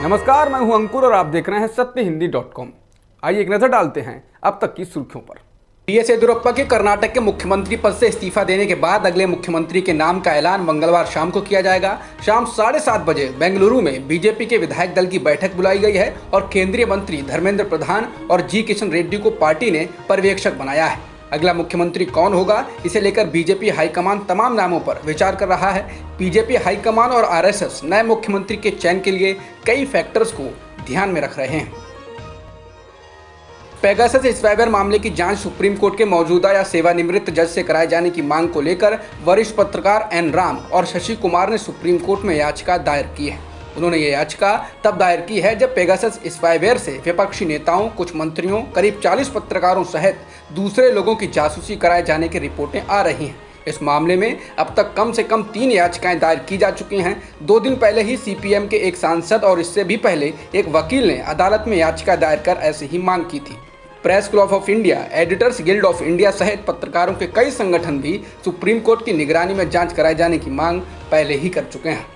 नमस्कार, मैं हूं अंकुर और आप देख रहे हैं सत्यहिंदी.com। आइए एक नजर डालते हैं अब तक की सुर्खियों पर। बीएस येदियुरप्पा के कर्नाटक के मुख्यमंत्री पद से इस्तीफा देने के बाद अगले मुख्यमंत्री के नाम का ऐलान मंगलवार शाम को किया जाएगा। शाम 7:30 बजे बेंगलुरु में बीजेपी के विधायक दल की बैठक बुलाई गई है और केंद्रीय मंत्री धर्मेंद्र प्रधान और जी किशन रेड्डी को पार्टी ने पर्यवेक्षक बनाया है। अगला मुख्यमंत्री कौन होगा, इसे लेकर बीजेपी हाईकमान तमाम नामों पर विचार कर रहा है। बीजेपी हाईकमान और आरएसएस नए मुख्यमंत्री के चयन के लिए कई फैक्टर्स को ध्यान में रख रहे हैं। पेगासस स्पाईवेयर मामले की जांच सुप्रीम कोर्ट के मौजूदा या सेवानिवृत्त जज से कराए जाने की मांग को लेकर वरिष्ठ पत्रकार एन राम और शशि कुमार ने सुप्रीम कोर्ट में याचिका दायर की है। उन्होंने ये याचिका तब दायर की है जब पेगासस स्पाईवेयर से विपक्षी नेताओं, कुछ मंत्रियों, करीब 40 पत्रकारों सहित दूसरे लोगों की जासूसी कराए जाने की रिपोर्टें आ रही हैं। इस मामले में अब तक कम से कम 3 याचिकाएं दायर की जा चुकी हैं। 2 दिन पहले ही सीपीएम के एक सांसद और इससे भी पहले एक वकील ने अदालत में याचिका दायर कर ऐसी ही मांग की थी। Press club of India, editors guild of India सहित पत्रकारों के कई संगठन भी सुप्रीम कोर्ट की निगरानी में जांच कराए जाने की मांग पहले ही कर चुके हैं।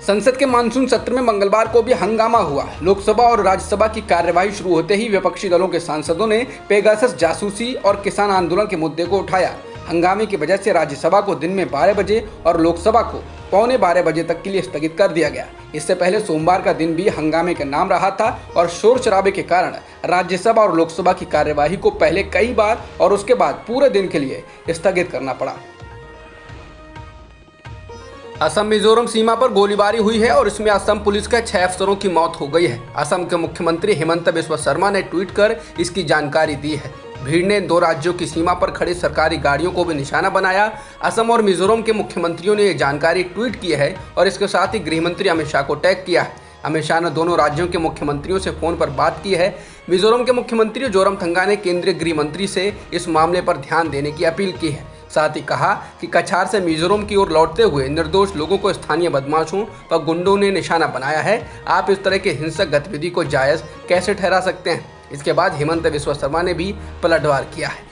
संसद के मानसून सत्र में मंगलवार को भी हंगामा हुआ। लोकसभा और राज्यसभा की कार्यवाही शुरू होते ही विपक्षी दलों के सांसदों ने पेगासस जासूसी और किसान आंदोलन के मुद्दे को उठाया। हंगामे की वजह से राज्यसभा को दिन में 12 बजे और लोकसभा को 11:15 बजे तक के लिए स्थगित कर दिया गया। इससे पहले सोमवार का दिन भी हंगामे का नाम रहा था और शोर शराबे के कारण राज्यसभा और लोकसभा की कार्यवाही को पहले कई बार और उसके बाद पूरे दिन के लिए स्थगित करना पड़ा। असम मिजोरम सीमा पर गोलीबारी हुई है और इसमें असम पुलिस के 6 अफसरों की मौत हो गई है। असम के मुख्यमंत्री हिमंत बिस्वा शर्मा ने ट्वीट कर इसकी जानकारी दी है। भीड़ ने 2 राज्यों की सीमा पर खड़ी सरकारी गाड़ियों को भी निशाना बनाया। असम और मिजोरम के मुख्यमंत्रियों ने ये जानकारी ट्वीट की है और इसके साथ ही गृहमंत्री अमित शाह को टैग किया है। अमित शाह ने दोनों राज्यों के मुख्यमंत्रियों से फोन पर बात की है। मिजोरम के मुख्यमंत्री जोरमथंगा ने केंद्रीय गृह मंत्री से इस मामले पर ध्यान देने की अपील की है। साथ ही कहा कि कछार से मिजोरम की ओर लौटते हुए निर्दोष लोगों को स्थानीय बदमाशों व गुंडों ने निशाना बनाया है। आप इस तरह की हिंसक गतिविधि को जायज कैसे ठहरा सकते हैं। इसके बाद हिमंत बिस्वा शर्मा ने भी पलटवार किया है।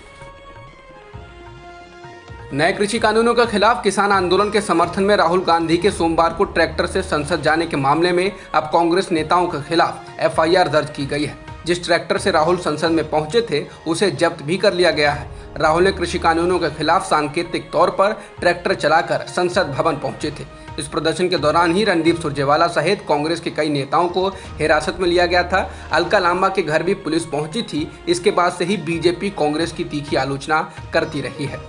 नए कृषि कानूनों के खिलाफ किसान आंदोलन के समर्थन में राहुल गांधी के सोमवार को ट्रैक्टर से संसद जाने के मामले में अब कांग्रेस नेताओं के खिलाफ एफआईआर दर्ज की गई है। जिस ट्रैक्टर से राहुल संसद में पहुंचे थे उसे जब्त भी कर लिया गया है। राहुल ने कृषि कानूनों के खिलाफ सांकेतिक तौर पर ट्रैक्टर चलाकर संसद भवन पहुंचे थे। इस प्रदर्शन के दौरान ही रणदीप सुरजेवाला सहित कांग्रेस के कई नेताओं को हिरासत में लिया गया था। अलका लांबा के घर भी पुलिस पहुंची थी। इसके बाद से ही बीजेपी कांग्रेस की तीखी आलोचना करती रही है।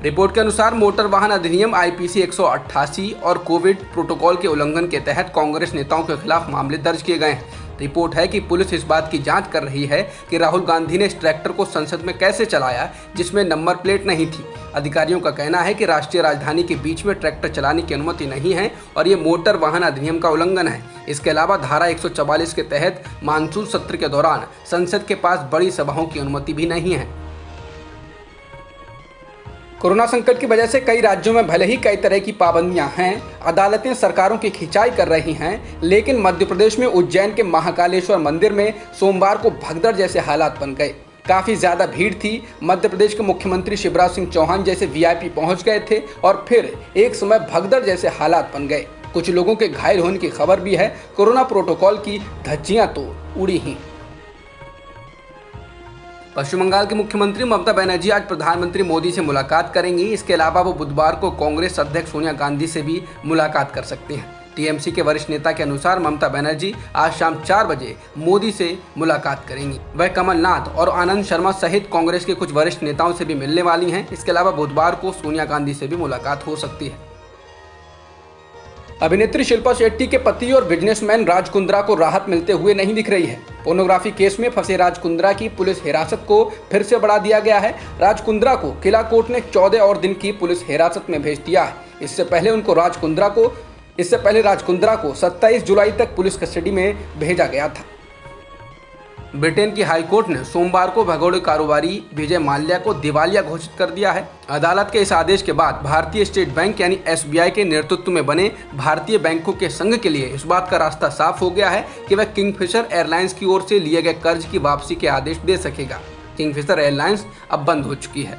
रिपोर्ट के अनुसार मोटर वाहन अधिनियम आईपीसी 188 और कोविड प्रोटोकॉल के उल्लंघन के तहत कांग्रेस नेताओं के खिलाफ मामले दर्ज किए गए हैं। रिपोर्ट है कि पुलिस इस बात की जांच कर रही है कि राहुल गांधी ने इस ट्रैक्टर को संसद में कैसे चलाया जिसमें नंबर प्लेट नहीं थी। अधिकारियों का कहना है कि राष्ट्रीय राजधानी के बीच में ट्रैक्टर चलाने की अनुमति नहीं है और ये मोटर वाहन अधिनियम का उल्लंघन है। इसके अलावा धारा 144 के तहत मानसून सत्र के दौरान संसद के पास बड़ी सभाओं की अनुमति भी नहीं है। कोरोना संकट की वजह से कई राज्यों में भले ही कई तरह की पाबंदियां हैं, अदालतें सरकारों की खिंचाई कर रही हैं, लेकिन मध्य प्रदेश में उज्जैन के महाकालेश्वर मंदिर में सोमवार को भगदड़ जैसे हालात बन गए। काफ़ी ज़्यादा भीड़ थी। मध्य प्रदेश के मुख्यमंत्री शिवराज सिंह चौहान जैसे वीआईपी पहुंच गए थे और फिर एक समय भगदड़ जैसे हालात बन गए। कुछ लोगों के घायल होने की खबर भी है। कोरोना प्रोटोकॉल की धज्जियाँ तो उड़ी ही। पश्चिम बंगाल की मुख्यमंत्री ममता बनर्जी आज प्रधानमंत्री मोदी से मुलाकात करेंगी। इसके अलावा वो बुधवार को कांग्रेस अध्यक्ष सोनिया गांधी से भी मुलाकात कर सकती हैं। टीएमसी के वरिष्ठ नेता के अनुसार ममता बनर्जी आज शाम 4 बजे मोदी से मुलाकात करेंगी। वह कमलनाथ और आनंद शर्मा सहित कांग्रेस के कुछ वरिष्ठ नेताओं से भी मिलने वाली हैं। इसके अलावा बुधवार को सोनिया गांधी से भी मुलाकात हो सकती है। अभिनेत्री शिल्पा शेट्टी के पति और बिजनेसमैन राज कुंद्रा को राहत मिलते हुए नहीं दिख रही है। पोर्नोग्राफी केस में फंसे राज कुंद्रा की पुलिस हिरासत को फिर से बढ़ा दिया गया है। राज कुंद्रा को किला कोर्ट ने 14 और दिन की पुलिस हिरासत में भेज दिया है। इससे पहले राज कुंद्रा को 27 जुलाई तक पुलिस कस्टडी में भेजा गया था। ब्रिटेन की हाईकोर्ट ने सोमवार को भगोड़े कारोबारी विजय माल्या को दिवालिया घोषित कर दिया है। अदालत के इस आदेश के बाद भारतीय स्टेट बैंक यानी एसबीआई के नेतृत्व में बने भारतीय बैंकों के संघ के लिए इस बात का रास्ता साफ हो गया है कि वह किंगफिशर एयरलाइंस की ओर से लिए गए कर्ज की वापसी के आदेश दे सकेगा। किंगफिशर एयरलाइंस अब बंद हो चुकी है।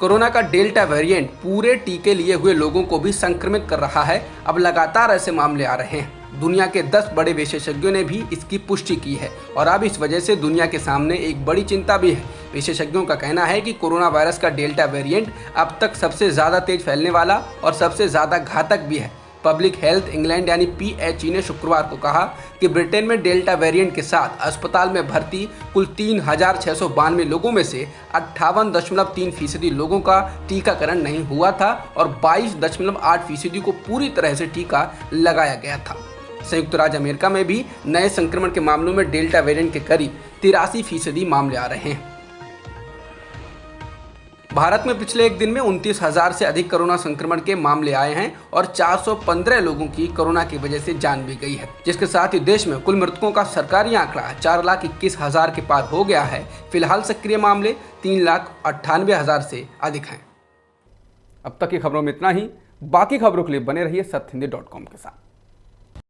कोरोना का डेल्टा वेरिएंट पूरे टीके लिए हुए लोगों को भी संक्रमित कर रहा है। अब लगातार ऐसे मामले आ रहे हैं। दुनिया के 10 बड़े विशेषज्ञों ने भी इसकी पुष्टि की है और अब इस वजह से दुनिया के सामने एक बड़ी चिंता भी है। विशेषज्ञों का कहना है कि कोरोना वायरस का डेल्टा वेरिएंट अब तक सबसे ज़्यादा तेज फैलने वाला और सबसे ज़्यादा घातक भी है। पब्लिक हेल्थ इंग्लैंड यानी PHE ने शुक्रवार को कहा कि ब्रिटेन में डेल्टा वेरिएंट के साथ अस्पताल में भर्ती कुल 3,692 लोगों में से 58.3% लोगों का टीकाकरण नहीं हुआ था और 22.8% को पूरी तरह से टीका लगाया गया था। संयुक्त राज्य अमेरिका में भी नए संक्रमण के मामलों में डेल्टा वेरिएंट के करीब 83% मामले आ रहे हैं। भारत में पिछले एक दिन में 29,000 से अधिक कोरोना संक्रमण के मामले आए हैं और 415 लोगों की कोरोना की वजह से जान भी गई है, जिसके साथ ही देश में कुल मृतकों का सरकारी आंकड़ा 4,21,000 के पार हो गया है। फिलहाल सक्रिय मामले 3,98,000 से अधिक हैं। अब तक की खबरों में इतना ही। बाकी खबरों के लिए बने रहिए सत्यहिंदी.com के साथ।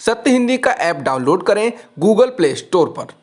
सत्य हिंदी का ऐप डाउनलोड करें गूगल प्ले स्टोर पर।